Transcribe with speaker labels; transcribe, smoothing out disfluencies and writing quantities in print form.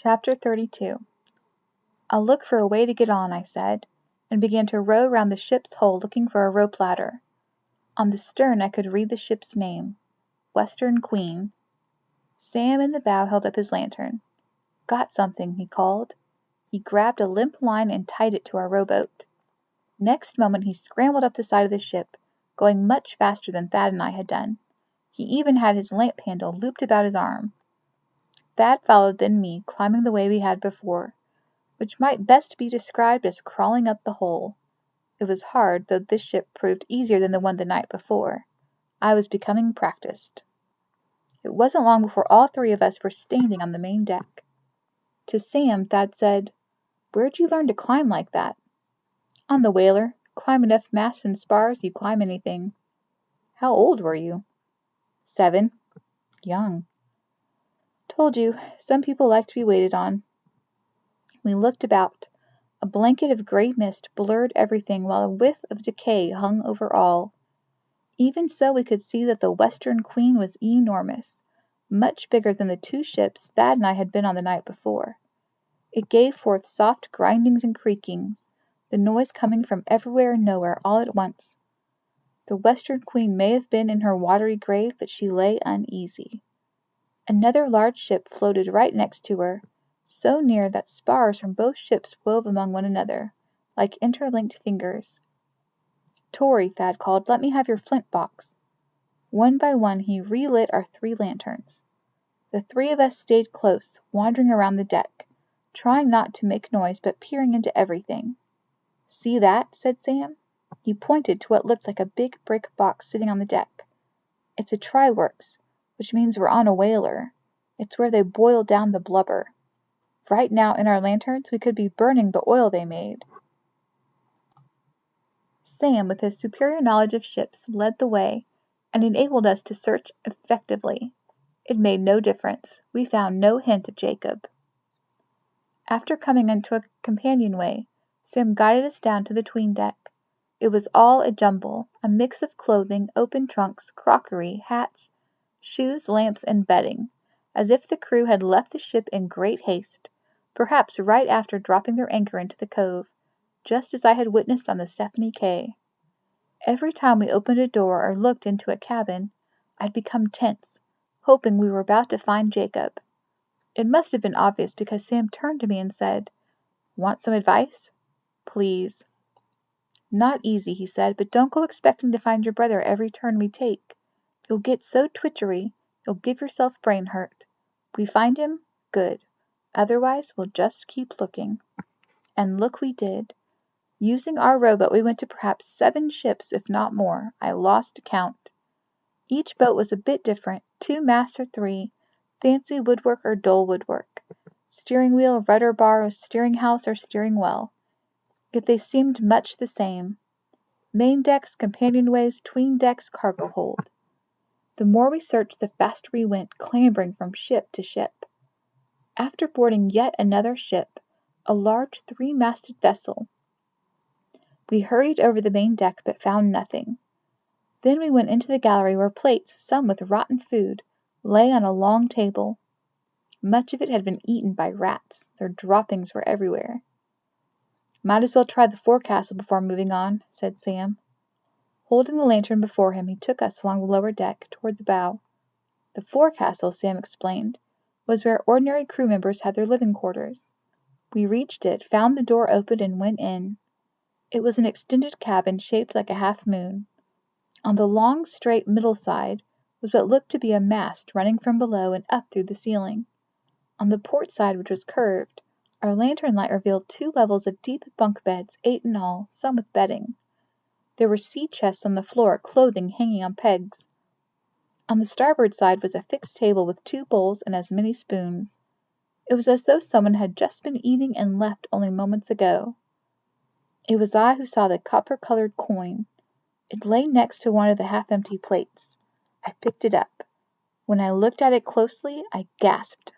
Speaker 1: Chapter 32. "I'll look for a way to get on," I said, and began to row round the ship's hull looking for a rope ladder. On the stern I could read the ship's name, Western Queen. Sam in the bow held up his lantern. "Got something," he called. He grabbed a limp line and tied it to our rowboat. Next moment he scrambled up the side of the ship, going much faster than Thad and I had done. He even had his lamp handle looped about his arm. Thad followed, then me, climbing the way we had before, which might best be described as crawling up the hole. It was hard, though this ship proved easier than the one the night before. I was becoming practiced. It wasn't long before all three of us were standing on the main deck. To Sam, Thad said, "Where'd you learn to climb like that?" "On the whaler. Climb enough masts and spars, you climb anything." "How old were you?" 7. "Young." "Told you, some people like to be waited on." We looked about. A blanket of gray mist blurred everything, while a whiff of decay hung over all. Even so, we could see that the Western Queen was enormous, much bigger than the two ships Thad and I had been on the night before. It gave forth soft grindings and creakings, the noise coming from everywhere and nowhere all at once. The Western Queen may have been in her watery grave, but she lay uneasy. Another large ship floated right next to her, so near that spars from both ships wove among one another, like interlinked fingers. "Torrey," Thad called, "let me have your flint box." One by one he relit our 3 lanterns. The 3 of us stayed close, wandering around the deck, trying not to make noise, but peering into everything. "See that?" said Sam. He pointed to what looked like a big brick box sitting on the deck. "It's a try-works, which means we're on a whaler. It's where they boil down the blubber. Right now, in our lanterns, we could be burning the oil they made." Sam, with his superior knowledge of ships, led the way, and enabled us to search effectively. It made no difference. We found no hint of Jacob. After coming into a companionway, Sam guided us down to the 'tween deck. It was all a jumble, a mix of clothing, open trunks, crockery, hats, shoes, lamps, and bedding, as if the crew had left the ship in great haste, perhaps right after dropping their anchor into the cove, just as I had witnessed on the Stephanie K. Every time we opened a door or looked into a cabin, I'd become tense, hoping we were about to find Jacob. It must have been obvious, because Sam turned to me and said, "Want some advice?" "Please." "Not easy," he said, "but don't go expecting to find your brother every turn we take. You'll get so twitchery, you'll give yourself brain hurt. We find him? Good. Otherwise, we'll just keep looking." And look we did. Using our rowboat, we went to perhaps 7 ships, if not more. I lost count. Each boat was a bit different, 2 masts or 3, fancy woodwork or dull woodwork, steering wheel, rudder bar, steering house, or steering well. Yet they seemed much the same. Main decks, companionways, 'tween decks, cargo hold. The more we searched, the faster we went, clambering from ship to ship. After boarding yet another ship, a large 3-masted vessel, we hurried over the main deck, but found nothing. Then we went into the gallery, where plates, some with rotten food, lay on a long table. Much of it had been eaten by rats. Their droppings were everywhere. "Might as well try the forecastle before moving on," said Sam. Holding the lantern before him, he took us along the lower deck, toward the bow. The forecastle, Sam explained, was where ordinary crew members had their living quarters. We reached it, found the door open, and went in. It was an extended cabin shaped like a half-moon. On the long, straight middle side was what looked to be a mast running from below and up through the ceiling. On the port side, which was curved, our lantern light revealed 2 levels of deep bunk beds, 8 in all, some with bedding. There were sea chests on the floor, clothing hanging on pegs. On the starboard side was a fixed table with 2 bowls and as many spoons. It was as though someone had just been eating and left only moments ago. It was I who saw the copper-colored coin. It lay next to one of the half-empty plates. I picked it up. When I looked at it closely, I gasped.